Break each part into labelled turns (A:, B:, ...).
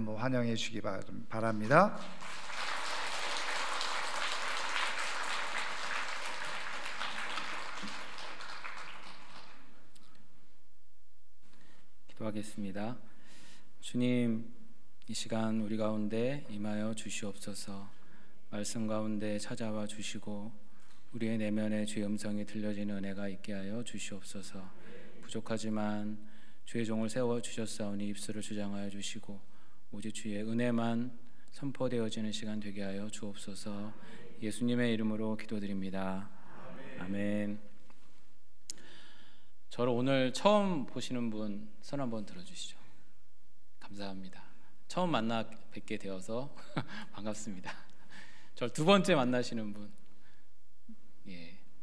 A: 한번 환영해 주시기 바랍니다.
B: 기도하겠습니다. 주님, 이 시간 우리 가운데 임하여 주시옵소서. 말씀 가운데 찾아와 주시고 우리의 내면에 주의 음성이 들려지는 은혜가 있게 하여 주시옵소서. 부족하지만 주의 종을 세워 주셨사오니 입술을 주장하여 주시고 오직 주의 은혜만 선포되어지는 시간 되게 하여 주옵소서. 예수님의 이름으로 기도드립니다. 아멘. 저를 오늘 처음 보시는 분 손 한번 들어주시죠. 감사합니다. 처음 만나 뵙게 되어서 반갑습니다. 저를 두 번째 만나시는 분,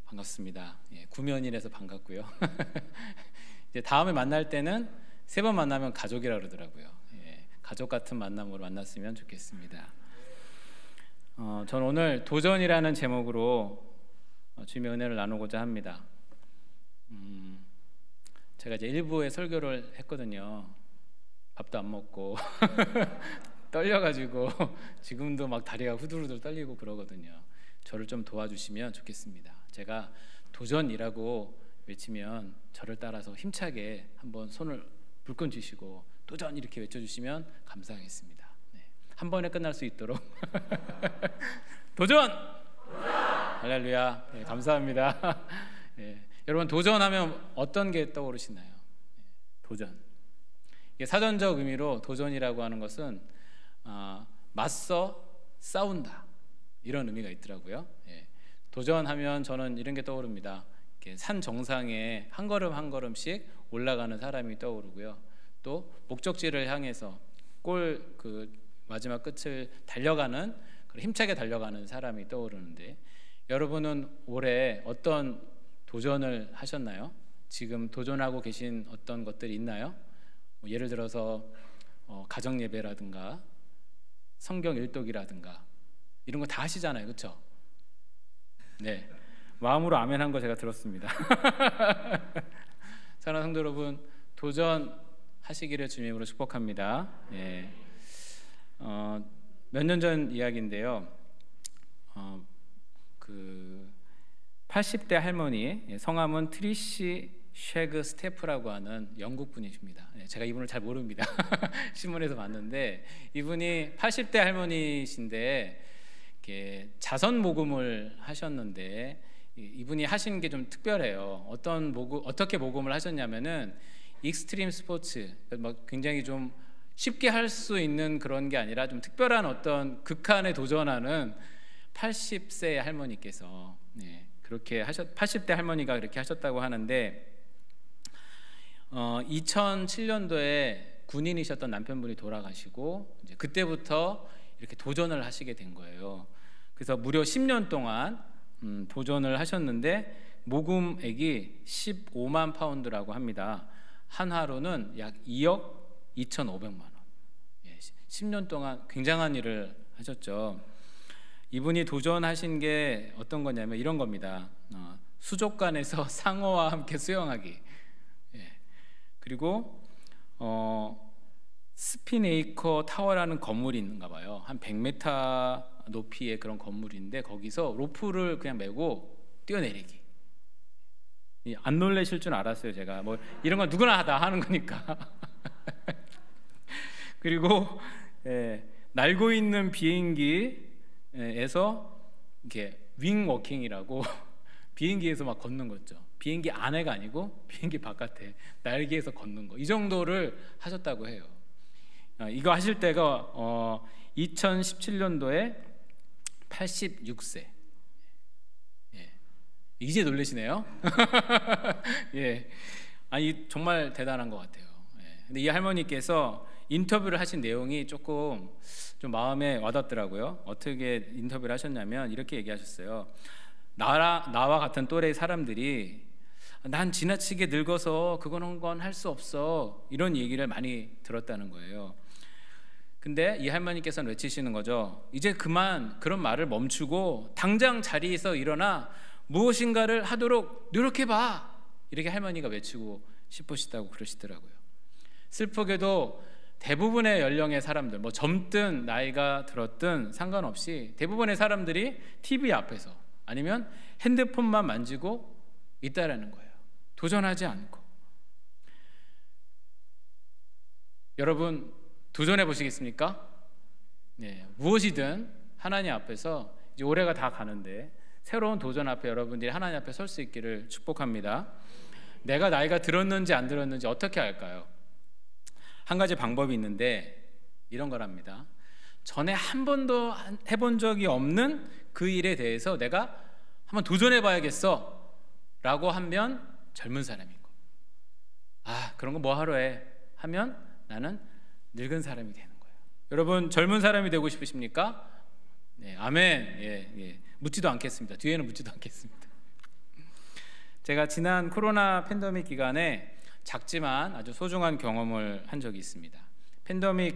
B: 반갑습니다. 구면이라서 반갑고요. 이제 다음에 만날 때는 세 번 만나면 가족이라 그러더라고요. 가족 같은 만남으로 만났으면 좋겠습니다. 저는 오늘 도전이라는 제목으로 주님의 은혜를 나누고자 합니다. 제가 이제 일부에 설교를 했거든요. 밥도 안 먹고 떨려가지고 지금도 막 다리가 후들후들 떨리고 그러거든요. 저를 좀 도와주시면 좋겠습니다. 제가 도전이라고 외치면 저를 따라서 힘차게 한번 손을 불끈 쥐시고 도전 이렇게 외쳐주시면 감사하겠습니다. 한 번에 끝날 수 있도록 도전! 할렐루야. 감사합니다. 여러분, 도전하면 어떤 게 떠오르시나요? 도전. 이게 사전적 의미로 도전이라고 하는 것은 맞서 싸운다, 이런 의미가 있더라고요. 도전하면 저는 이런 게 떠오릅니다. 이렇게 산 정상에 한 걸음 한 걸음씩 올라가는 사람이 떠오르고요. 또 목적지를 향해서 그 마지막 끝을 달려가는, 힘차게 달려가는 사람이 떠오르는데, 여러분은 올해 어떤 도전을 하셨나요? 지금 도전하고 계신 어떤 것들이 있나요? 예를 들어서 가정 예배라든가 성경 일독이라든가 이런 거 다 하시잖아요, 그렇죠? 네, 마음으로 아멘한 거 제가 들었습니다. 사랑하는 성도 여러분, 도전하시기를 주님으로 축복합니다. 몇 년 전 이야기인데요. 80대 할머니, 성함은 트리시 쉐그 스태프라고 하는 영국 분이십니다. 제가 이분을 잘 모릅니다. 신문에서 봤는데 이분이 80대 할머니신데 이렇게 자선 모금을 하셨는데, 이분이 하신 게 좀 특별해요. 어떻게 모금을 하셨냐면은 익스트림 스포츠, 굉장히 좀 쉽게 할 수 있는 그런 게 아니라 좀 특별한 어떤 극한에 도전하는 80세 할머니께서 그렇게 80대 할머니가 그렇게 하셨다고 하는데, 2007년도에 군인이셨던 남편분이 돌아가시고 이제 그때부터 이렇게 도전을 하시게 된 거예요. 그래서 무려 10년 동안 도전을 하셨는데 모금액이 15만 파운드라고 합니다. 한 하루는 약 2억 2,500만 원. 10년 동안 굉장한 일을 하셨죠. 이분이 도전하신 게 어떤 거냐면 이런 겁니다. 수족관에서 상어와 함께 수영하기. 그리고 스피네이커 타워라는 건물이 있는가 봐요. 한 100m 높이의 그런 건물인데 거기서 로프를 그냥 메고 뛰어내리기. 안 놀라실 줄 알았어요, 제가. 뭐 이런 건 누구나 다 하는 거니까. 그리고 날고 있는 비행기에서 이렇게 윙 워킹이라고 비행기에서 막 걷는 거죠. 비행기 안에가 아니고 비행기 바깥에 날개에서 걷는 거, 이 정도를 하셨다고 해요. 이거 하실 때가 2017년도에 86세. 이제 놀라시네요. 아니 정말 대단한 것 같아요. 근데 이 할머니께서 인터뷰를 하신 내용이 조금 좀 마음에 와닿더라고요. 어떻게 인터뷰를 하셨냐면 이렇게 얘기하셨어요. 나와 같은 또래의 사람들이 난 지나치게 늙어서 그건 할 수 없어, 이런 얘기를 많이 들었다는 거예요. 근데 이 할머니께서는 외치시는 거죠. 이제 그만 그런 말을 멈추고 당장 자리에서 일어나 무엇인가를 하도록 노력해봐, 이렇게 할머니가 외치고 싶으시다고 그러시더라고요. 슬프게도 대부분의 연령의 사람들, 뭐 젊든 나이가 들었든 상관없이 대부분의 사람들이 TV 앞에서 아니면 핸드폰만 만지고 있다라는 거예요. 도전하지 않고. 여러분 도전해 보시겠습니까? 네, 무엇이든 하나님 앞에서 이제 올해가 다 가는데 새로운 도전 앞에 여러분들이 하나님 앞에 설 수 있기를 축복합니다. 내가 나이가 들었는지 안 들었는지 어떻게 알까요? 한 가지 방법이 있는데 이런 거랍니다. 전에 한 번도 해본 적이 없는 그 일에 대해서 내가 한번 도전해 봐야겠어 라고 하면 젊은 사람인 거. 아, 그런 거 뭐 하러 해? 하면 나는 늙은 사람이 되는 거예요. 여러분 젊은 사람이 되고 싶으십니까? 네, 아멘. 예. 묻지도 않겠습니다. 뒤에는 묻지도 않겠습니다. 제가 지난 코로나 팬데믹 기간에 작지만 아주 소중한 경험을 한 적이 있습니다. 팬데믹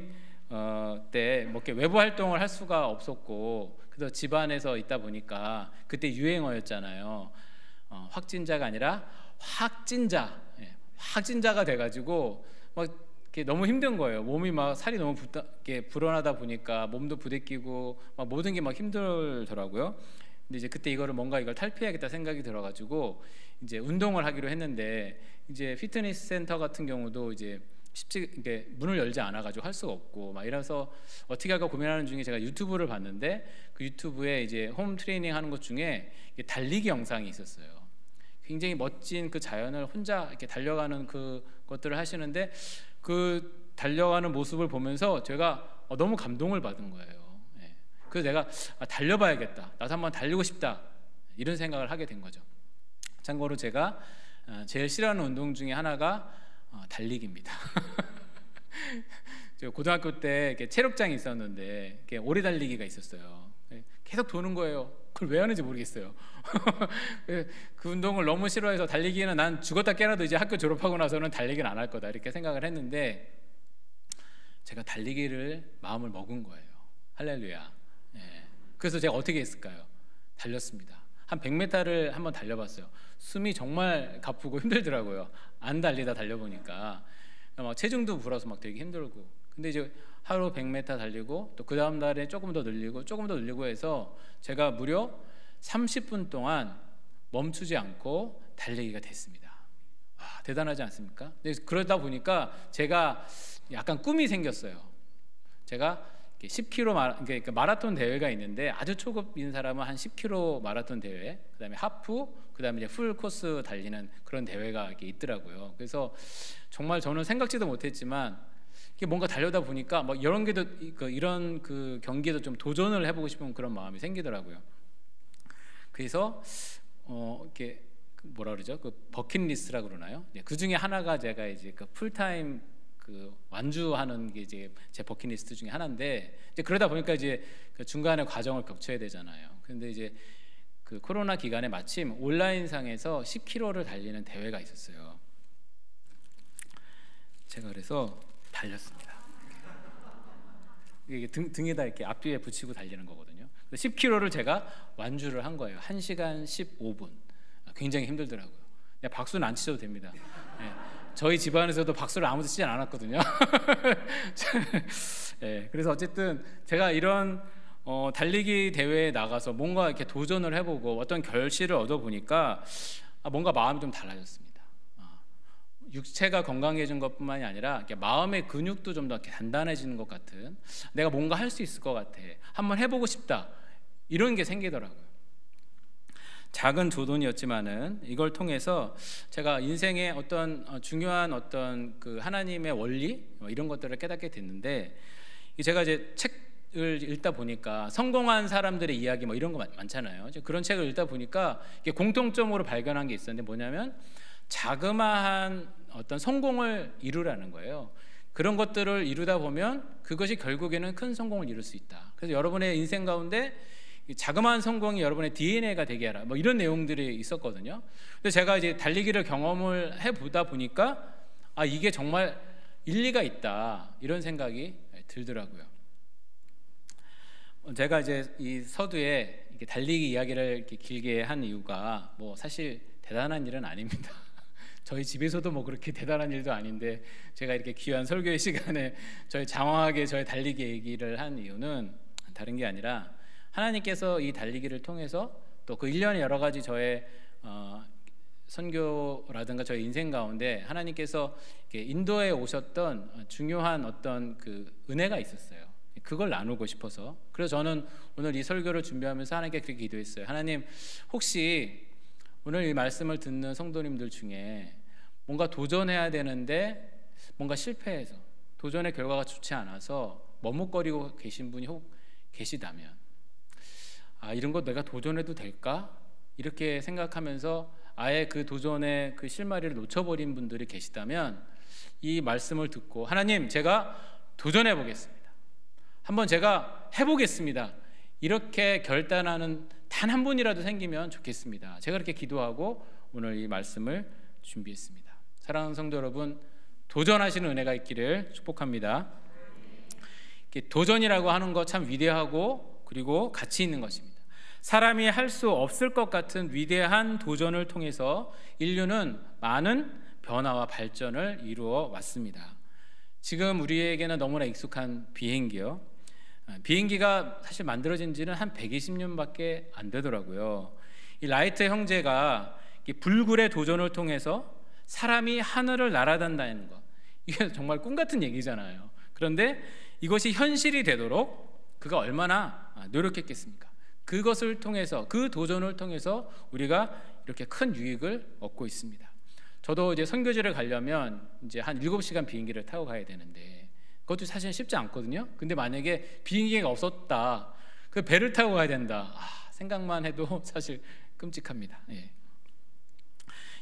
B: 때 뭐 이렇게 외부 활동을 할 수가 없었고 그래서 집안에서 있다 보니까 그때 유행어였잖아요. 확진자가 아니라 확진자가 돼가지고 막 이렇게 너무 힘든 거예요. 몸이 막 살이 너무 불어나다 보니까 몸도 부대끼고 막 모든 게 막 힘들더라고요. 근데 이제 그때 이걸 탈피해야겠다 생각이 들어가지고 이제 운동을 하기로 했는데 이제 피트니스 센터 같은 경우도 이제 이게 문을 열지 않아가지고 할 수가 없고 막 이래서 어떻게 할까 고민하는 중에 제가 유튜브를 봤는데 그 유튜브에 이제 홈 트레이닝 하는 것 중에 달리기 영상이 있었어요. 굉장히 멋진 그 자연을 혼자 이렇게 달려가는 그 것들을 하시는데 그 달려가는 모습을 보면서 제가 너무 감동을 받은 거예요. 그래서 내가 달려봐야겠다. 나도 한번 달리고 싶다. 이런 생각을 하게 된 거죠. 참고로 제가 제일 싫어하는 운동 중에 하나가 달리기입니다. 제가 고등학교 때 이렇게 체력장이 있었는데 이렇게 오래 달리기가 있었어요. 계속 도는 거예요. 그걸 왜 하는지 모르겠어요. 그 운동을 너무 싫어해서 달리기는 난 죽었다 깨어나도 이제 학교 졸업하고 나서는 달리기는 안 할 거다 이렇게 생각을 했는데 제가 달리기를 마음을 먹은 거예요. 할렐루야. 그래서 제가 어떻게 했을까요? 달렸습니다. 한 100m를 한번 달려봤어요. 숨이 정말 가쁘고 힘들더라고요. 안 달리다 달려보니까 막 체중도 불어서 막 되게 힘들고. 근데 이제 하루 100m 달리고 또 그 다음 달에 조금 더 늘리고 해서 제가 무려 30분 동안 멈추지 않고 달리기가 됐습니다. 와, 대단하지 않습니까? 그러다 보니까 제가 약간 꿈이 생겼어요. 제가 10km 그러니까 마라톤 대회가 있는데 아주 초급인 사람은 한 10km 마라톤 대회, 그다음에 하프, 그다음에 이제 풀 코스 달리는 그런 대회가 이렇게 있더라고요. 그래서 정말 저는 생각지도 못했지만 이게 뭔가 달려다 보니까 막 이런 그 경기에도 좀 도전을 해보고 싶은 그런 마음이 생기더라고요. 그래서 이렇게 뭐라 그러죠? 그 버킷리스트라고 그러나요? 그 중에 하나가 제가 이제 그 풀타임 그 완주하는 게 이제 제 버킷리스트 중에 하나인데 이제 그러다 보니까 이제 그 중간에 과정을 거쳐야 되잖아요. 근데 이제 그 코로나 기간에 마침 온라인상에서 10km를 달리는 대회가 있었어요. 제가 그래서 달렸습니다. 이게 등에다 이렇게 앞뒤에 붙이고 달리는 거거든요. 10km를 제가 완주를 한 거예요. 1시간 15분. 굉장히 힘들더라고요. 박수는 안 치셔도 됩니다. 네. 저희 집안에서도 박수를 아무도 치지 않았거든요. 네, 그래서 어쨌든 제가 이런 달리기 대회에 나가서 뭔가 이렇게 도전을 해보고 어떤 결실을 얻어보니까 뭔가 마음이 좀 달라졌습니다. 육체가 건강해진 것뿐만이 아니라 이렇게 마음의 근육도 좀 더 단단해지는 것 같은, 내가 뭔가 할 수 있을 것 같아, 한번 해보고 싶다, 이런 게 생기더라고요. 작은 도전이었지만은 이걸 통해서 제가 인생의 어떤 중요한 어떤 그 하나님의 원리 이런 것들을 깨닫게 됐는데, 제가 이제 책을 읽다 보니까 성공한 사람들의 이야기 뭐 이런 거 많잖아요. 그런 책을 읽다 보니까 이게 공통점으로 발견한 게 있었는데 뭐냐면 자그마한 어떤 성공을 이루라는 거예요. 그런 것들을 이루다 보면 그것이 결국에는 큰 성공을 이룰 수 있다. 그래서 여러분의 인생 가운데 자그마한 성공이 여러분의 DNA가 되게 하라, 뭐 이런 내용들이 있었거든요. 근데 제가 이제 달리기를 경험을 해보다 보니까 이게 정말 일리가 있다, 이런 생각이 들더라고요. 제가 이제 이 서두에 이렇게 달리기 이야기를 이렇게 길게 한 이유가 뭐 사실 대단한 일은 아닙니다. 저희 집에서도 뭐 그렇게 대단한 일도 아닌데 제가 이렇게 귀한 설교의 시간에 저희 장황하게 저희 달리기 얘기를 한 이유는 다른 게 아니라 하나님께서 이 달리기를 통해서 또 그 1년의 여러 가지 저의 선교라든가 저희 인생 가운데 하나님께서 인도에 오셨던 중요한 어떤 그 은혜가 있었어요. 그걸 나누고 싶어서. 그래서 저는 오늘 이 설교를 준비하면서 하나님께 그렇게 기도했어요. 하나님, 혹시 오늘 이 말씀을 듣는 성도님들 중에 뭔가 도전해야 되는데 뭔가 실패해서 도전의 결과가 좋지 않아서 머뭇거리고 계신 분이 혹 계시다면, 이런 거 내가 도전해도 될까? 이렇게 생각하면서 아예 그 도전의 그 실마리를 놓쳐버린 분들이 계시다면 이 말씀을 듣고 하나님, 제가 도전해 보겠습니다. 한번 제가 해보겠습니다. 이렇게 결단하는 단 한 분이라도 생기면 좋겠습니다. 제가 그렇게 기도하고 오늘 이 말씀을 준비했습니다. 사랑하는 성도 여러분, 도전하시는 은혜가 있기를 축복합니다. 도전이라고 하는 거 참 위대하고 그리고 가치 있는 것입니다. 사람이 할 수 없을 것 같은 위대한 도전을 통해서 인류는 많은 변화와 발전을 이루어 왔습니다. 지금 우리에게는 너무나 익숙한 비행기요. 비행기가 사실 만들어진 지는 한 120년밖에 안 되더라고요. 이 라이트 형제가 불굴의 도전을 통해서 사람이 하늘을 날아단다는 것, 이게 정말 꿈 같은 얘기잖아요. 그런데 이것이 현실이 되도록 그가 얼마나 노력했겠습니까? 그것을 통해서, 그 도전을 통해서 우리가 이렇게 큰 유익을 얻고 있습니다. 저도 이제 선교지를 가려면 이제 한 7시간 비행기를 타고 가야 되는데 그것도 사실 쉽지 않거든요. 근데 만약에 비행기가 없었다, 그 배를 타고 가야 된다, 생각만 해도 사실 끔찍합니다. 예.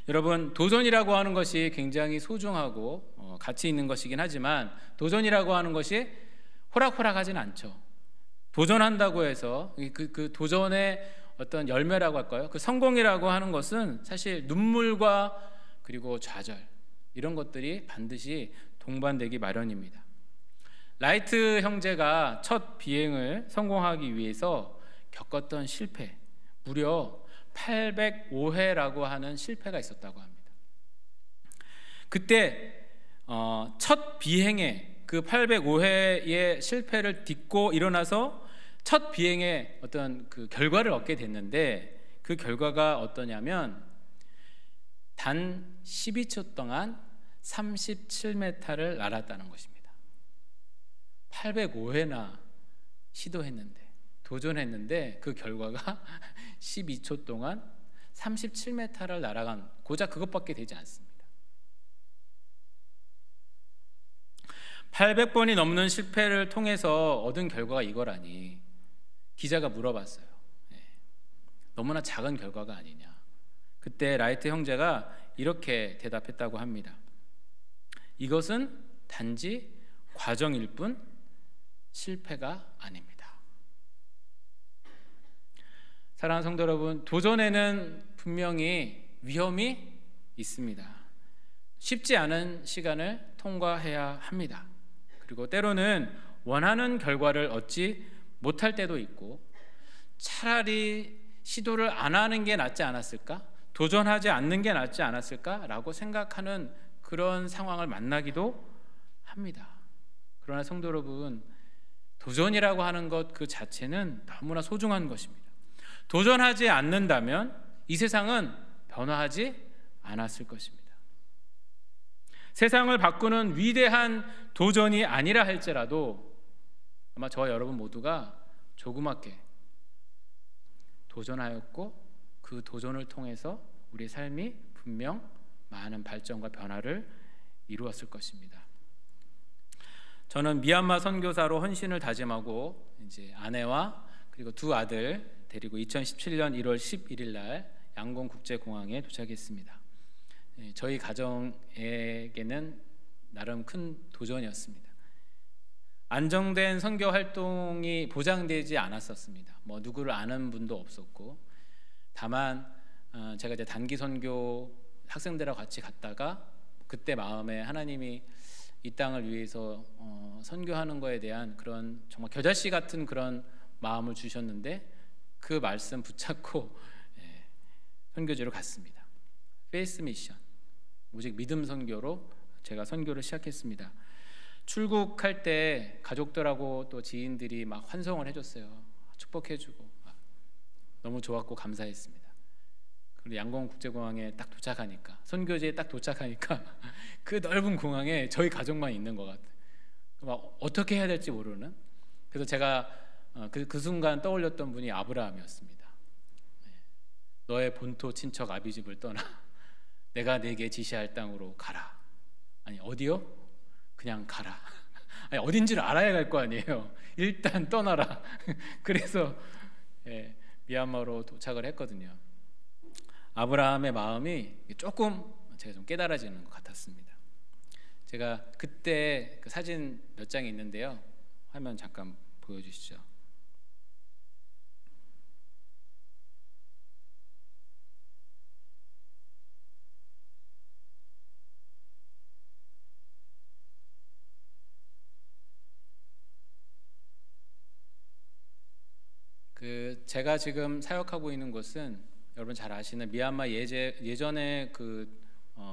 B: 여러분, 도전이라고 하는 것이 굉장히 소중하고 가치 있는 것이긴 하지만 도전이라고 하는 것이 호락호락하진 않죠. 도전한다고 해서 그 도전의 어떤 열매라고 할까요? 그 성공이라고 하는 것은 사실 눈물과 그리고 좌절, 이런 것들이 반드시 동반되기 마련입니다. 라이트 형제가 첫 비행을 성공하기 위해서 겪었던 실패, 무려 805회라고 하는 실패가 있었다고 합니다. 그때 첫 비행에 그 805회의 실패를 딛고 일어나서 첫 비행의 어떤 그 결과를 얻게 됐는데, 그 결과가 어떠냐면 단 12초 동안 37m를 날았다는 것입니다. 805회나 시도했는데, 도전했는데 그 결과가 12초 동안 37m를 날아간, 고작 그것밖에 되지 않습니다. 800번이 넘는 실패를 통해서 얻은 결과가 이거라니 기자가 물어봤어요. 너무나 작은 결과가 아니냐. 그때 라이트 형제가 이렇게 대답했다고 합니다. 이것은 단지 과정일 뿐 실패가 아닙니다. 사랑하는 성도 여러분, 도전에는 분명히 위험이 있습니다. 쉽지 않은 시간을 통과해야 합니다. 그리고 때로는 원하는 결과를 얻지 못할 때도 있고, 차라리 시도를 안 하는 게 낫지 않았을까? 도전하지 않는 게 낫지 않았을까라고 생각하는 그런 상황을 만나기도 합니다. 그러나 성도 여러분, 도전이라고 하는 것 그 자체는 너무나 소중한 것입니다. 도전하지 않는다면 이 세상은 변화하지 않았을 것입니다. 세상을 바꾸는 위대한 도전이 아니라 할지라도 아마 저와 여러분 모두가 조그맣게 도전하였고, 그 도전을 통해서 우리의 삶이 분명 많은 발전과 변화를 이루었을 것입니다. 저는 미얀마 선교사로 헌신을 다짐하고 이제 아내와 그리고 두 아들 데리고 2017년 1월 11일 날 양곤 국제공항에 도착했습니다. 저희 가정에게는 나름 큰 도전이었습니다. 안정된 선교 활동이 보장되지 않았었습니다. 뭐 누구를 아는 분도 없었고, 다만 제가 이제 단기 선교 학생들하고 같이 갔다가 그때 마음에 하나님이 이 땅을 위해서 선교하는 거에 대한 그런 정말 겨자씨 같은 그런 마음을 주셨는데, 그 말씀 붙잡고 선교지로 갔습니다. 페이스 미션, 오직 믿음 선교로 제가 선교를 시작했습니다. 출국할 때 가족들하고 또 지인들이 막 환송을 해줬어요. 축복해주고 너무 좋았고 감사했습니다. 그리고 양곤 국제공항에 딱 도착하니까, 선교지에 딱 도착하니까 그 넓은 공항에 저희 가족만 있는 것 같아요. 막 어떻게 해야 될지 모르는. 그래서 제가 그 순간 떠올렸던 분이 아브라함이었습니다. 너의 본토 친척 아비집을 떠나 내가 네게 지시할 땅으로 가라. 아니 어디요? 그냥 가라. 아니 어딘지를 알아야 갈 거 아니에요. 일단 떠나라. 그래서 미얀마로 도착을 했거든요. 아브라함의 마음이 조금 제가 좀 깨달아지는 것 같았습니다. 제가 그때 그 사진 몇 장이 있는데요. 화면 잠깐 보여주시죠. 제가 지금 사역하고 있는 곳은 여러분 잘 아시는 미얀마 예전에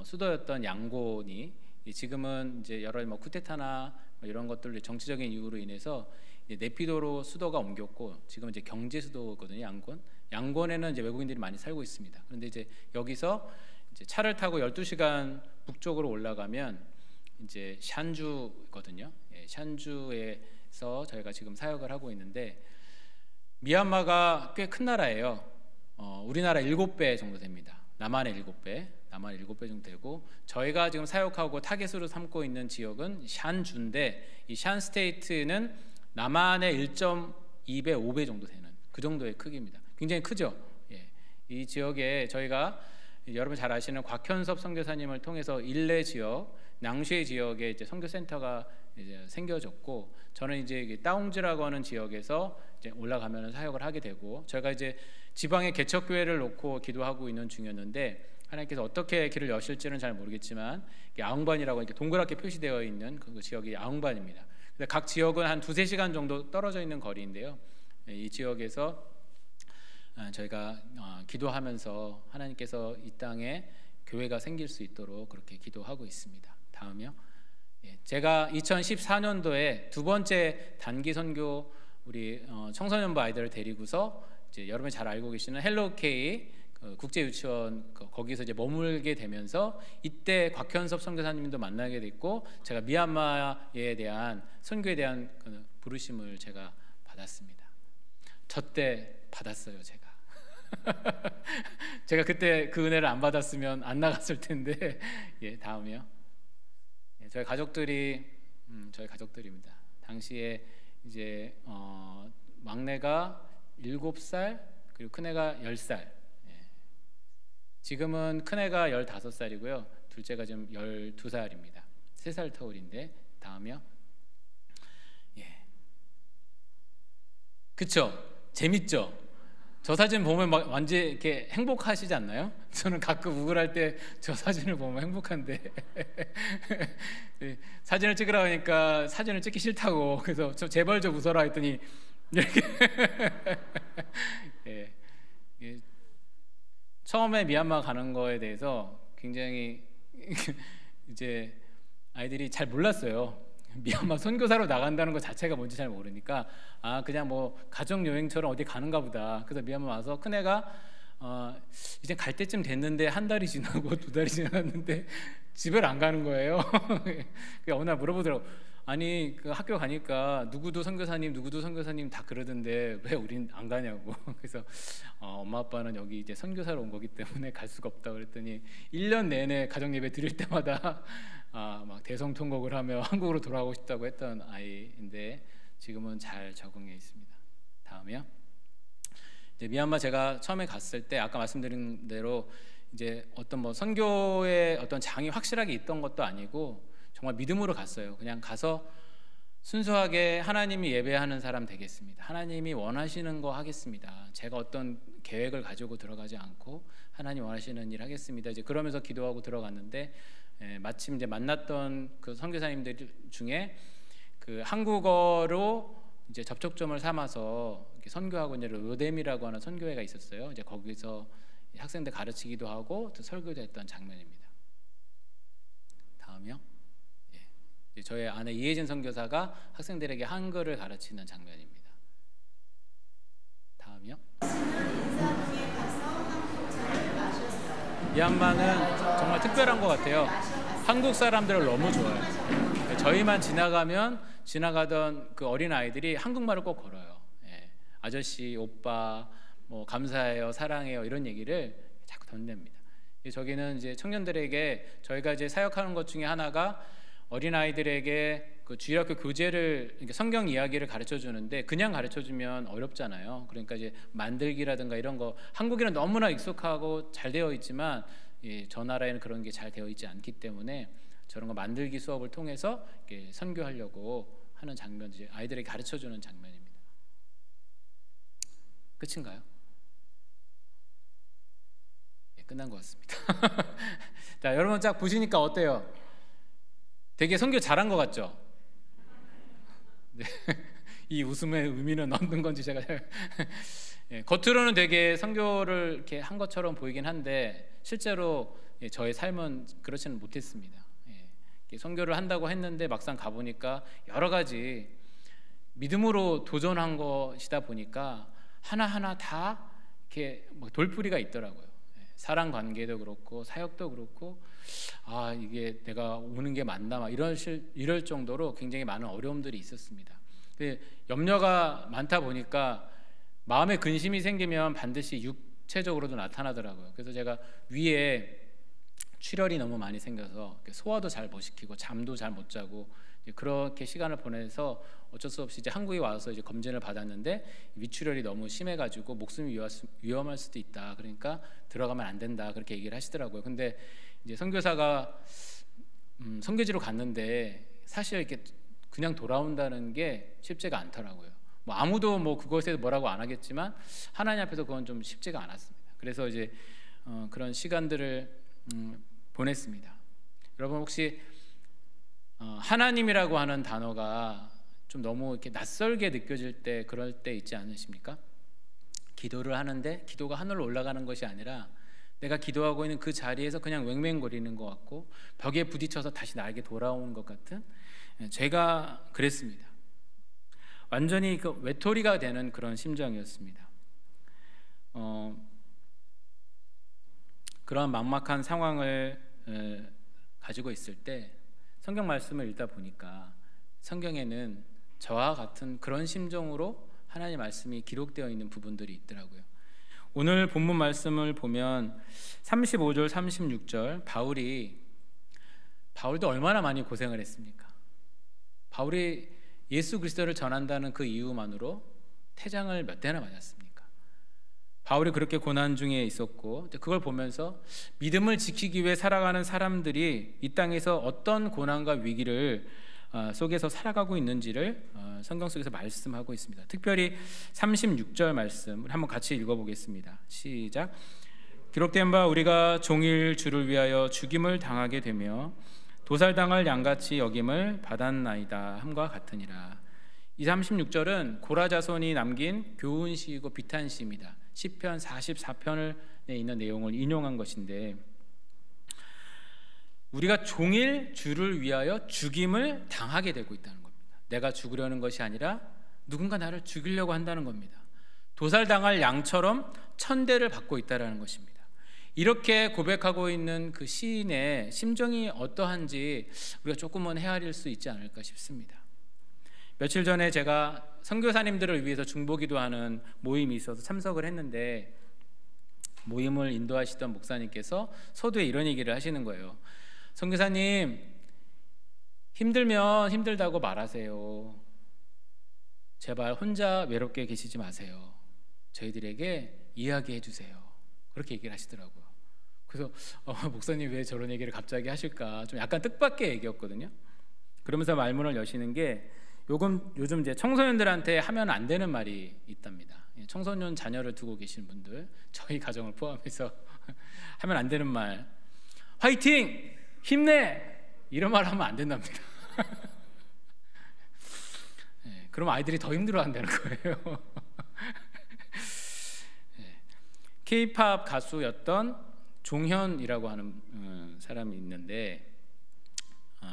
B: 수도였던 양곤이 지금은 이제 여러 쿠데타나 이런 것들 정치적인 이유로 인해서 네피도로 수도가 옮겼고 지금 이제 경제 수도거든요. 양곤에는 이제 외국인들이 많이 살고 있습니다. 그런데 이제 여기서 이제 차를 타고 12시간 북쪽으로 올라가면 이제 샨주거든요. 샨주에서 저희가 지금 사역을 하고 있는데, 미얀마가 꽤 큰 나라예요. 우리나라 7배 정도 됩니다. 남한의 7배 정도 되고, 저희가 지금 사역하고 타겟으로 삼고 있는 지역은 샨주인데, 이 샨 스테이트는 남한의 1.2배, 5배 정도 되는 그 정도의 크기입니다. 굉장히 크죠. 이 지역에 저희가 여러분 잘 아시는 곽현섭 선교사님을 통해서 일레 지역, 낭쉐 지역에 이제 선교센터가 이제 생겨졌고, 저는 이제 따옹즈라고 하는 지역에서 이제 올라가면 사역을 하게 되고, 저희가 이제 지방의 개척교회를 놓고 기도하고 있는 중이었는데, 하나님께서 어떻게 길을 여실지는 잘 모르겠지만 아웅반이라고 이렇게 동그랗게 표시되어 있는 그 지역이 아웅반입니다. 각 지역은 한 2-3시간 정도 떨어져 있는 거리인데요. 이 지역에서 저희가 기도하면서 하나님께서 이 땅에 교회가 생길 수 있도록 그렇게 기도하고 있습니다. 다음이요. 제가 2014년도에 두 번째 단기 선교 우리 청소년부 아이들을 데리고서 이제 여러분이 잘 알고 계시는 헬로케이 국제 유치원 거기서 이제 머물게 되면서, 이때 곽현섭 선교사님도 만나게 됐고, 제가 미얀마에 대한 선교에 대한 부르심을 제가 받았습니다. 저 때 받았어요, 제가. 제가 그때 그 은혜를 안 받았으면 안 나갔을 텐데. 다음이요. 저희 가족들입니다. 당시에 이제 막내가 7살, 그리고 큰애가 10살. 지금은 큰애가 15살이고요. 둘째가 지금 12살입니다. 3살 터울인데. 다음이요. 그쵸? 재밌죠? 저 사진 보면 막 완전 이렇게 행복하시지 않나요? 저는 가끔 우울할 때 저 사진을 보면 행복한데 사진을 찍으라 하니까 사진을 찍기 싫다고, 그래서 제발 좀 웃어라 했더니 이렇게 처음에 미얀마 가는 거에 대해서 굉장히 이제 아이들이 잘 몰랐어요. 미얀마 선교사로 나간다는 것 자체가 뭔지 잘 모르니까 그냥 뭐 가족 여행처럼 어디 가는가 보다. 그래서 미얀마 와서 큰애가 이제 갈 때쯤 됐는데 1달이 지나고 2달이 지났는데 집을 안 가는 거예요. 어느 날 물어보더라고. 아니 그 학교 가니까 누구도 선교사님 다 그러던데 왜 우린 안 가냐고. 그래서 엄마 아빠는 여기 이제 선교사로 온 거기 때문에 갈 수가 없다 그랬더니 1년 내내 가정 예배 드릴 때마다 막 대성통곡을 하며 한국으로 돌아가고 싶다고 했던 아이인데, 지금은 잘 적응해 있습니다. 다음이요. 이제 미얀마 제가 처음에 갔을 때 아까 말씀드린 대로 이제 어떤 뭐 선교의 어떤 장이 확실하게 있던 것도 아니고 정말 믿음으로 갔어요. 그냥 가서 순수하게 하나님이 예배하는 사람 되겠습니다. 하나님이 원하시는 거 하겠습니다. 제가 어떤 계획을 가지고 들어가지 않고 하나님 원하시는 일 하겠습니다. 이제 그러면서 기도하고 들어갔는데, 마침 이제 만났던 그 선교사님들 중에 그 한국어로 이제 접촉점을 삼아서 선교하고 이제 로뎀이라고 하는 선교회가 있었어요. 이제 거기서 학생들 가르치기도 하고 또 설교도 했던 장면입니다. 다음이요. 다음이요. 예. 저희 아내 이혜진 선교사가 학생들에게 한글을 가르치는 장면입니다. 다음이요. 이 양반은 정말 특별한 것 같아요. 한국 사람들을 너무 좋아해요. 저희만 지나가던 그 어린 아이들이 한국말을 꼭 걸어요. 예. 아저씨, 오빠, 뭐 감사해요, 사랑해요 이런 얘기를 자꾸 던집니다. 저기는 이제 청년들에게 저희가 이제 사역하는 것 중에 하나가 어린 아이들에게 그 주일학교 교재를 성경 이야기를 가르쳐 주는데 그냥 가르쳐 주면 어렵잖아요. 그러니까 이제 만들기라든가 이런 거 한국에는 너무나 익숙하고 잘 되어 있지만 저 나라에는 그런 게 잘 되어 있지 않기 때문에 저런 거 만들기 수업을 통해서 이렇게 선교하려고 하는 장면, 이제 아이들에게 가르쳐 주는 장면입니다. 끝인가요? 예, 끝난 것 같습니다. 자, 여러분 쫙 보시니까 어때요? 되게 선교 잘한 것 같죠? 네. 이 웃음의 의미는 없는 건지 제가 예, 겉으로는 되게 선교를 이렇게 한 것처럼 보이긴 한데 실제로 저의 삶은 그렇지는 못했습니다. 예, 선교를 한다고 했는데 막상 가보니까 여러 가지 믿음으로 도전한 것이다 보니까 하나하나 다 이렇게 돌풀이가 있더라고요. 예, 사랑 관계도 그렇고 사역도 그렇고 아 이게 내가 오는 게 맞나 막 이럴 정도로 굉장히 많은 어려움들이 있었습니다. 염려가 많다 보니까 마음에 근심이 생기면 반드시 육체적으로도 나타나더라고요. 그래서 제가 위에 출혈이 너무 많이 생겨서 소화도 잘 못 시키고 잠도 잘 못 자고 그렇게 시간을 보내서 어쩔 수 없이 이제 한국에 와서 이제 검진을 받았는데 위출혈이 너무 심해가지고 목숨이 위험할 수도 있다. 그러니까 들어가면 안 된다. 그렇게 얘기를 하시더라고요. 근데 이제 선교사가 선교지로 갔는데 사실 이렇게 그냥 돌아온다는 게 쉽지가 않더라고요. 뭐 아무도 뭐 그것에 뭐라고 안 하겠지만 하나님 앞에서 그건 좀 쉽지가 않았습니다. 그래서 이제 그런 시간들을 보냈습니다. 여러분 혹시 하나님이라고 하는 단어가 좀 너무 이렇게 낯설게 느껴질 때 그럴 때 있지 않으십니까? 기도를 하는데 기도가 하늘로 올라가는 것이 아니라 내가 기도하고 있는 그 자리에서 그냥 왱왱거리는 것 같고 벽에 부딪혀서 다시 나에게 돌아오는 것 같은, 제가 그랬습니다. 완전히 그 외톨이가 되는 그런 심정이었습니다. 그런 막막한 상황을 가지고 있을 때 성경 말씀을 읽다 보니까 성경에는 저와 같은 그런 심정으로 하나님의 말씀이 기록되어 있는 부분들이 있더라고요. 오늘 본문 말씀을 보면 35절 36절 바울도 얼마나 많이 고생을 했습니까? 바울이 예수 그리스도를 전한다는 그 이유만으로 태장을 몇 대나 맞았습니까? 바울이 그렇게 고난 중에 있었고 그걸 보면서 믿음을 지키기 위해 살아가는 사람들이 이 땅에서 어떤 고난과 위기를 속에서 살아가고 있는지를 성경 속에서 말씀하고 있습니다. 특별히 36절 말씀을 한번 같이 읽어보겠습니다. 시작. 기록된 바 우리가 종일 주를 위하여 죽임을 당하게 되며 도살당할 양같이 여김을 받았나이다 함과 같으니라. 이 36절은 고라자손이 남긴 교훈시이고 비탄시입니다. 시편 44편에 있는 내용을 인용한 것인데 우리가 종일 주를 위하여 죽임을 당하게 되고 있다는 겁니다. 내가 죽으려는 것이 아니라 누군가 나를 죽이려고 한다는 겁니다. 도살당할 양처럼 천대를 받고 있다는 것입니다. 이렇게 고백하고 있는 그 시인의 심정이 어떠한지 우리가 조금은 헤아릴 수 있지 않을까 싶습니다. 며칠 전에 제가 선교사님들을 위해서 중보기도하는 모임이 있어서 참석을 했는데 모임을 인도하시던 목사님께서 서두에 이런 얘기를 하시는 거예요. 선교사님, 힘들면 힘들다고 말하세요. 제발 혼자 외롭게 계시지 마세요. 저희들에게 이야기해 주세요. 그렇게 얘기를 하시더라고요. 그래서 목사님 왜 저런 얘기를 갑자기 하실까, 좀 약간 뜻밖의 얘기였거든요. 그러면서 말문을 여시는 게 요즘 이제 청소년들한테 하면 안 되는 말이 있답니다. 청소년 자녀를 두고 계신 분들, 저희 가정을 포함해서 하면 안 되는 말, 화이팅! 힘내! 이런 말 하면 안 된답니다. 네, 그럼 아이들이 더 힘들어한다는 거예요. K-팝 가수였던 종현이라고 하는 사람이 있는데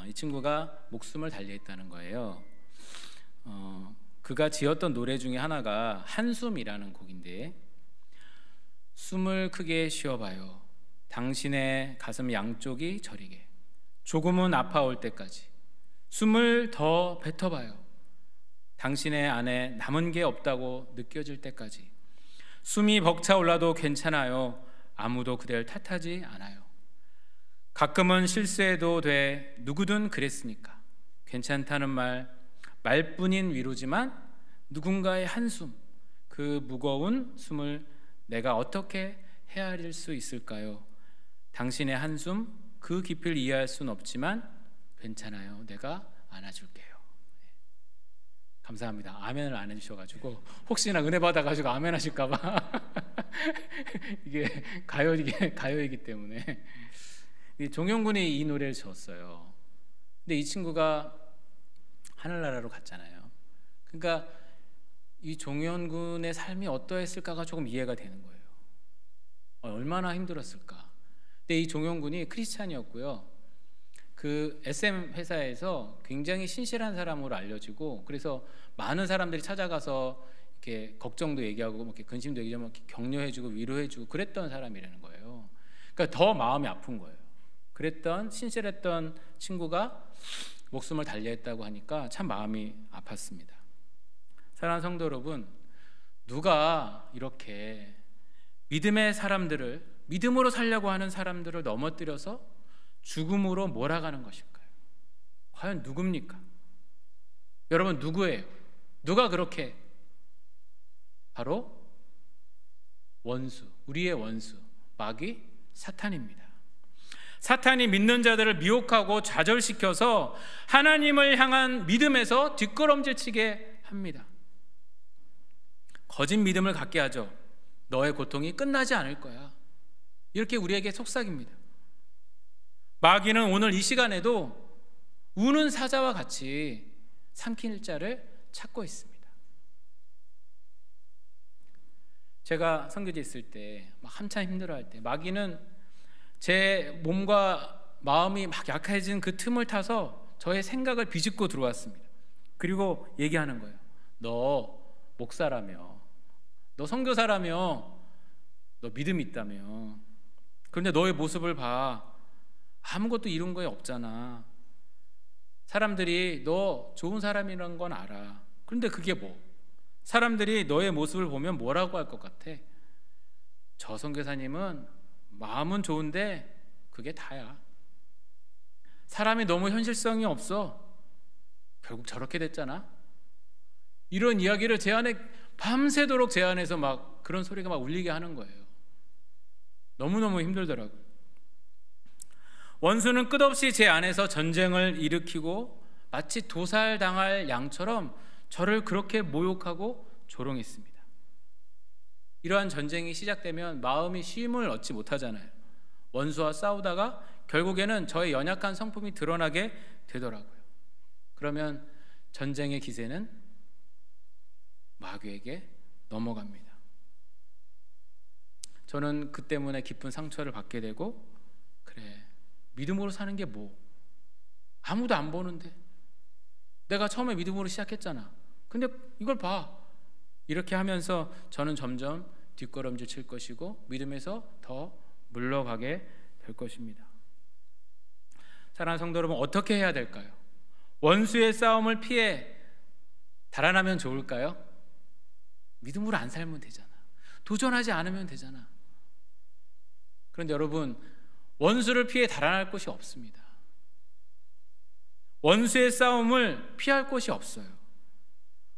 B: 이 친구가 목숨을 달리했다는 거예요. 그가 지었던 노래 중에 하나가 한숨이라는 곡인데, 숨을 크게 쉬어봐요. 당신의 가슴 양쪽이 저리게. 조금은 아파올 때까지. 숨을 더 뱉어봐요. 당신의 안에 남은 게 없다고 느껴질 때까지. 숨이 벅차올라도 괜찮아요. 아무도 그댈 탓하지 않아요. 가끔은 실수해도 돼. 누구든 그랬으니까. 괜찮다는 말뿐인 위로지만 누군가의 한숨, 그 무거운 숨을 내가 어떻게 헤아릴 수 있을까요? 당신의 한숨, 그 깊이를 이해할 수는 없지만 괜찮아요. 내가 안아줄게요. 감사합니다. 아멘을 안 해주셔가지고 혹시나 은혜 받아가지고 아멘 하실까봐 이게 가요이기 때문에. 종영군이 이 노래를 지었어요. 근데 이 친구가 하늘나라로 갔잖아요. 그러니까 이 종영군의 삶이 어떠했을까가 조금 이해가 되는 거예요. 얼마나 힘들었을까. 근데 이 종영군이 크리스찬이었고요. 그 SM 회사에서 굉장히 신실한 사람으로 알려지고, 그래서 많은 사람들이 찾아가서 이렇게 걱정도 얘기하고 이렇게 근심도 얘기하고 이렇게 격려해주고 위로해주고 그랬던 사람이라는 거예요. 그러니까 더 마음이 아픈 거예요. 그랬던 신실했던 친구가 목숨을 달리했다고 하니까 참 마음이 아팠습니다. 사랑하는 성도 여러분, 누가 이렇게 믿음의 사람들을, 믿음으로 살려고 하는 사람들을 넘어뜨려서 죽음으로 몰아가는 것일까요? 과연 누굽니까? 여러분, 누구예요? 누가 그렇게? 바로 원수, 우리의 원수, 마귀 사탄입니다. 사탄이 믿는 자들을 미혹하고 좌절시켜서 하나님을 향한 믿음에서 뒷걸음질치게 합니다. 거짓 믿음을 갖게 하죠. 너의 고통이 끝나지 않을 거야. 이렇게 우리에게 속삭입니다. 마귀는 오늘 이 시간에도 우는 사자와 같이 삼킬 자를 찾고 있습니다. 제가 선교지에 있을 때 막 한참 힘들어할 때 마귀는 제 몸과 마음이 막 약해진 그 틈을 타서 저의 생각을 비집고 들어왔습니다. 그리고 얘기하는 거예요. 너 목사라며, 너 선교사라며, 너 믿음 있다며, 그런데 너의 모습을 봐. 아무것도 이룬 거 없잖아. 사람들이 너 좋은 사람이라는 건 알아. 그런데 그게 뭐? 사람들이 너의 모습을 보면 뭐라고 할 것 같아? 저 선교사님은 마음은 좋은데 그게 다야. 사람이 너무 현실성이 없어. 결국 저렇게 됐잖아. 이런 이야기를 제 안에 밤새도록 제 안에서 막 그런 소리가 막 울리게 하는 거예요. 너무너무 힘들더라고요. 원수는 끝없이 제 안에서 전쟁을 일으키고 마치 도살당할 양처럼 저를 그렇게 모욕하고 조롱했습니다. 이러한 전쟁이 시작되면 마음이 쉼을 얻지 못하잖아요. 원수와 싸우다가 결국에는 저의 연약한 성품이 드러나게 되더라고요. 그러면 전쟁의 기세는 마귀에게 넘어갑니다. 저는 그 때문에 깊은 상처를 받게 되고, 그래, 믿음으로 사는 게 뭐? 아무도 안 보는데. 내가 처음에 믿음으로 시작했잖아. 근데 이걸 봐. 이렇게 하면서 저는 점점 뒷걸음질 칠 것이고 믿음에서 더 물러가게 될 것입니다. 사랑하는 성도 여러분, 어떻게 해야 될까요? 원수의 싸움을 피해 달아나면 좋을까요? 믿음으로 안 살면 되잖아. 도전하지 않으면 되잖아. 그런데 여러분, 원수를 피해 달아날 곳이 없습니다. 원수의 싸움을 피할 곳이 없어요.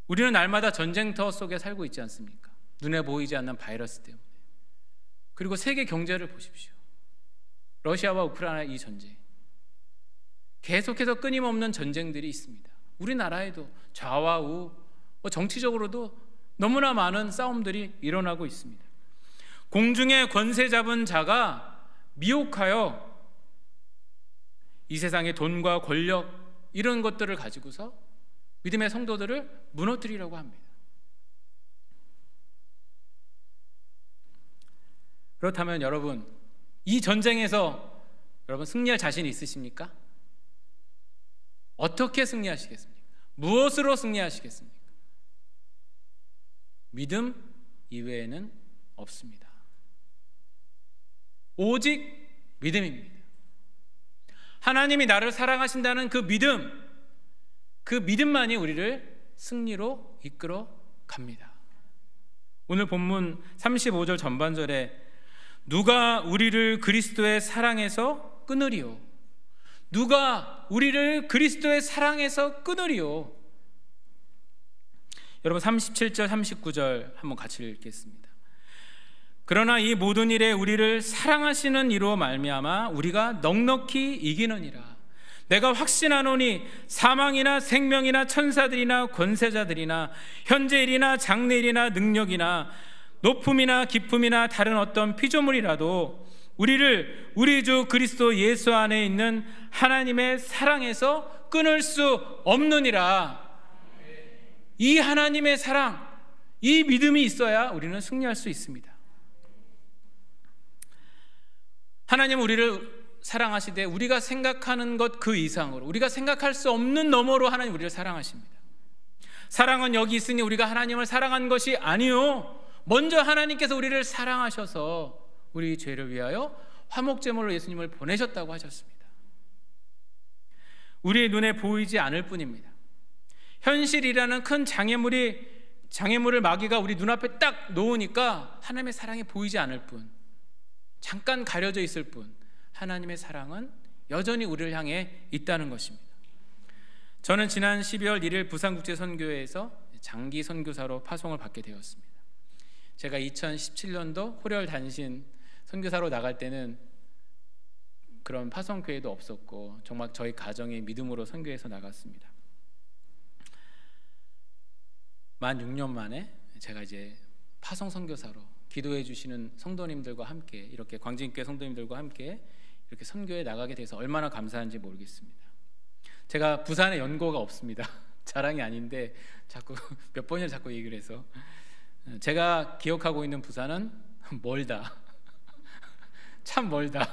B: 우리는 날마다 전쟁터 속에 살고 있지 않습니까? 눈에 보이지 않는 바이러스 때문에. 그리고 세계 경제를 보십시오. 러시아와 우크라이나 이 전쟁, 계속해서 끊임없는 전쟁들이 있습니다. 우리나라에도 좌와 우, 정치적으로도 너무나 많은 싸움들이 일어나고 있습니다. 공중에 권세 잡은 자가 미혹하여 이 세상의 돈과 권력, 이런 것들을 가지고서 믿음의 성도들을 무너뜨리려고 합니다. 그렇다면 여러분, 이 전쟁에서 여러분 승리할 자신이 있으십니까? 어떻게 승리하시겠습니까? 무엇으로 승리하시겠습니까? 믿음 이외에는 없습니다. 오직 믿음입니다. 하나님이 나를 사랑하신다는 그 믿음만이 우리를 승리로 이끌어 갑니다. 오늘 본문 35절 전반절에 누가 우리를 그리스도의 사랑에서 끊으리요? 누가 우리를 그리스도의 사랑에서 끊으리요? 여러분 37절 39절 한번 같이 읽겠습니다. 그러나 이 모든 일에 우리를 사랑하시는 이로 말미암아 우리가 넉넉히 이기느니라. 내가 확신하노니 사망이나 생명이나 천사들이나 권세자들이나 현재일이나 장래일이나 능력이나 높음이나 깊음이나 다른 어떤 피조물이라도 우리를 우리 주 그리스도 예수 안에 있는 하나님의 사랑에서 끊을 수 없느니라. 이 하나님의 사랑, 이 믿음이 있어야 우리는 승리할 수 있습니다. 하나님은 우리를 사랑하시되 우리가 생각하는 것 그 이상으로, 우리가 생각할 수 없는 너머로 하나님 우리를 사랑하십니다. 사랑은 여기 있으니 우리가 하나님을 사랑한 것이 아니요, 먼저 하나님께서 우리를 사랑하셔서 우리 죄를 위하여 화목제물로 예수님을 보내셨다고 하셨습니다. 우리의 눈에 보이지 않을 뿐입니다. 현실이라는 큰 장애물을 마귀가 우리 눈앞에 딱 놓으니까 하나님의 사랑이 보이지 않을 뿐, 잠깐 가려져 있을 뿐, 하나님의 사랑은 여전히 우리를 향해 있다는 것입니다. 저는 지난 12월 1일 부산국제선교회에서 장기 선교사로 파송을 받게 되었습니다. 제가 2017년도 호렬 단신 선교사로 나갈 때는 그런 파송교회도 없었고 정말 저희 가정의 믿음으로 선교해서 나갔습니다. 만 6년 만에 제가 이제 파송 선교사로 기도해 주시는 성도님들과 함께, 이렇게 광진교회 성도님들과 함께 이렇게 선교에 나가게 돼서 얼마나 감사한지 모르겠습니다. 제가 부산에 연고가 없습니다. 자랑이 아닌데 자꾸 몇 번이나 자꾸 얘기를 해서, 제가 기억하고 있는 부산은 멀다. 참 멀다.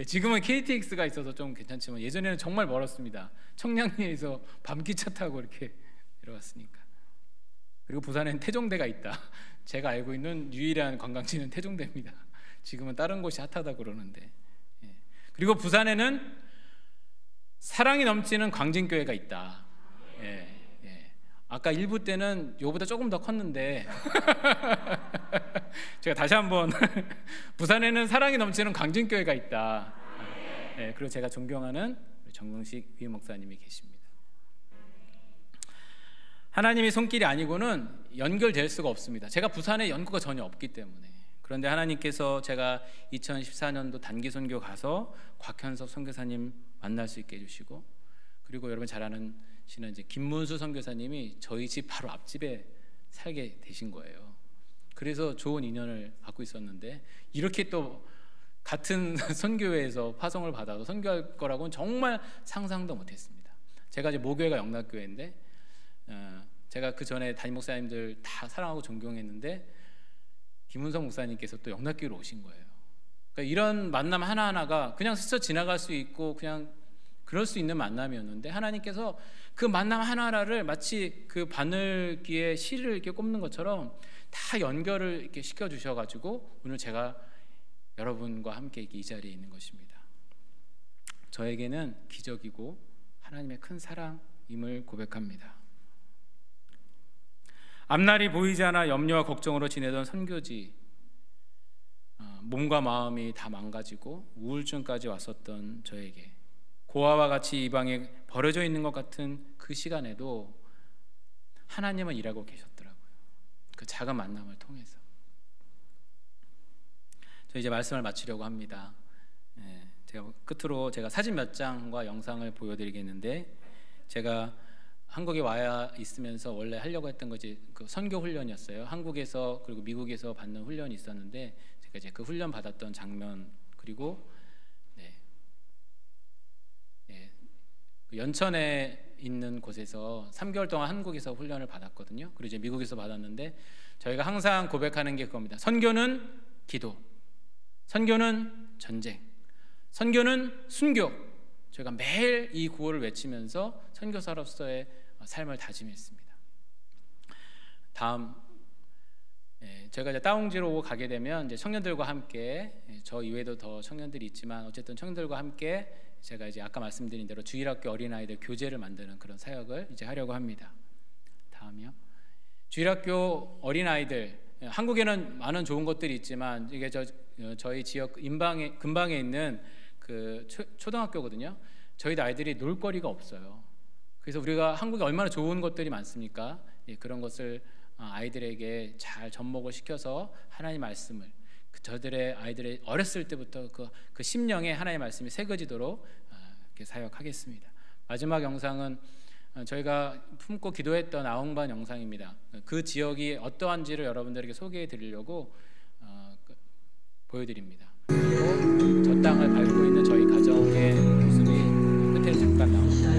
B: 지금은 KTX가 있어서 좀 괜찮지만 예전에는 정말 멀었습니다. 청량리에서 밤기차 타고 이렇게 내려왔으니까. 그리고 부산에는 태종대가 있다. 제가 알고 있는 유일한 관광지는 태종대입니다. 지금은 다른 곳이 핫하다 그러는데. 그리고 부산에는 사랑이 넘치는 광진교회가 있다. 아까 1부 때는 이거보다 조금 더 컸는데 제가 다시 한번 부산에는 사랑이 넘치는 광진교회가 있다. 그리고 제가 존경하는 정경식 위임 목사님이 계십니다. 하나님의 손길이 아니고는 연결될 수가 없습니다. 제가 부산에 연고가 전혀 없기 때문에. 그런데 하나님께서 제가 2014년도 단기 선교 가서 곽현석 선교사님 만날 수 있게 해주시고, 그리고 여러분 잘 아는 이제 김문수 선교사님이 저희 집 바로 앞집에 살게 되신 거예요. 그래서 좋은 인연을 갖고 있었는데 이렇게 또 같은 선교회에서 파송을 받아서 선교할 거라고는 정말 상상도 못했습니다. 제가 이제 모교회가 영락교회인데 제가 그 전에 담임 목사님들 다 사랑하고 존경했는데 김은성 목사님께서 또 영락교회로 오신 거예요. 그러니까 이런 만남 하나하나가 그냥 스쳐 지나갈 수 있고 그냥 그럴 수 있는 만남이었는데, 하나님께서 그 만남 하나하나를 마치 그 바늘귀에 실을 이렇게 꼽는 것처럼 다 연결을 이렇게 시켜 주셔가지고 오늘 제가 여러분과 함께 이 자리에 있는 것입니다. 저에게는 기적이고 하나님의 큰 사랑임을 고백합니다. 앞날이 보이지 않아 염려와 걱정으로 지내던 선교지, 몸과 마음이 다 망가지고 우울증까지 왔었던 저에게 고아와 같이 이 방에 버려져 있는 것 같은 그 시간에도 하나님은 일하고 계셨더라고요. 그 작은 만남을 통해서. 저 이제 말씀을 마치려고 합니다. 제가 끝으로 제가 사진 몇 장과 영상을 보여드리겠는데, 제가 한국에 와야 있으면서 원래 하려고 했던 것이 그 선교 훈련이었어요. 한국에서 그리고 미국에서 받는 훈련이 있었는데 제가 이제 그 훈련 받았던 장면, 그리고 그 연천에 있는 곳에서 3개월 동안 한국에서 훈련을 받았거든요. 그리고 이제 미국에서 받았는데 저희가 항상 고백하는 게 그겁니다. 선교는 기도, 선교는 전쟁, 선교는 순교. 저희가 매일 이 구호를 외치면서 선교사로서의 삶을 다짐했습니다. 다음, 제가 이제 따옹지로 가게 되면 이제 청년들과 함께, 저 이외에도 더 청년들이 있지만 어쨌든 청년들과 함께 제가 이제 아까 말씀드린 대로 주일학교 어린아이들 교재를 만드는 그런 사역을 이제 하려고 합니다. 다음이요. 주일학교 어린아이들, 한국에는 많은 좋은 것들이 있지만 이게 저희 지역 근방에 있는 그 초등학교거든요. 저희 아이들이 놀거리가 없어요. 그래서 우리가 한국에 얼마나 좋은 것들이 많습니까? 그런 것을 아이들에게 잘 접목을 시켜서 하나님 말씀을 저들의 아이들의 어렸을 때부터 그 심령에 하나님의 말씀이 새겨지도록 이렇게 사역하겠습니다. 마지막 영상은 저희가 품고 기도했던 아웅반 영상입니다. 그 지역이 어떠한지를 여러분들에게 소개해 드리려고 보여드립니다. 그리고 저 땅을 밟고 있는 저희 가정의 모습이 끝에 잠깐 나옵니다.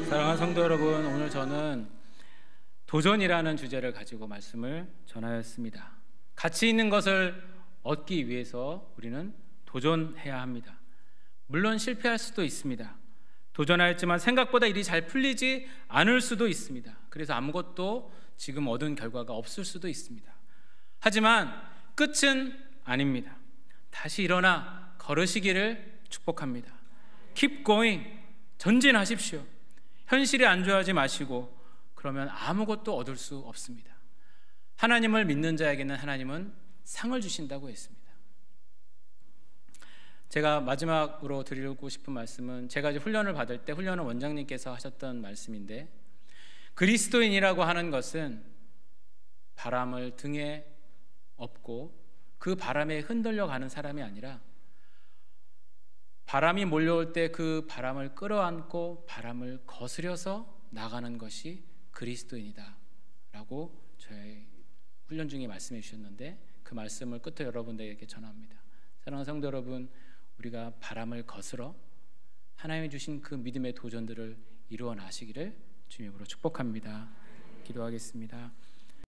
B: 사랑하는 성도 여러분, 오늘 저는 도전이라는 주제를 가지고 말씀을 전하였습니다. 가치 있는 것을 얻기 위해서 우리는 도전해야 합니다. 물론 실패할 수도 있습니다. 도전하였지만 생각보다 일이 잘 풀리지 않을 수도 있습니다. 그래서 아무것도 지금 얻은 결과가 없을 수도 있습니다. 하지만 끝은 아닙니다. 다시 일어나 걸으시기를 축복합니다. Keep going, 전진하십시오. 현실에 안주하지 마시고 그러면 아무것도 얻을 수 없습니다. 하나님을 믿는 자에게는 하나님은 상을 주신다고 했습니다. 제가 마지막으로 드리고 싶은 말씀은 제가 이제 훈련을 받을 때 훈련은 원장님께서 하셨던 말씀인데, 그리스도인이라고 하는 것은 바람을 등에 업고 그 바람에 흔들려 가는 사람이 아니라 바람이 몰려올 때 그 바람을 끌어안고 바람을 거스려서 나가는 것이 그리스도인이다 라고 저의 훈련 중에 말씀해 주셨는데, 그 말씀을 끝으로 여러분들에게 전합니다. 사랑하는 성도 여러분, 우리가 바람을 거스러 하나님이 주신 그 믿음의 도전들을 이루어 나시기를 주님으로 축복합니다. 기도하겠습니다.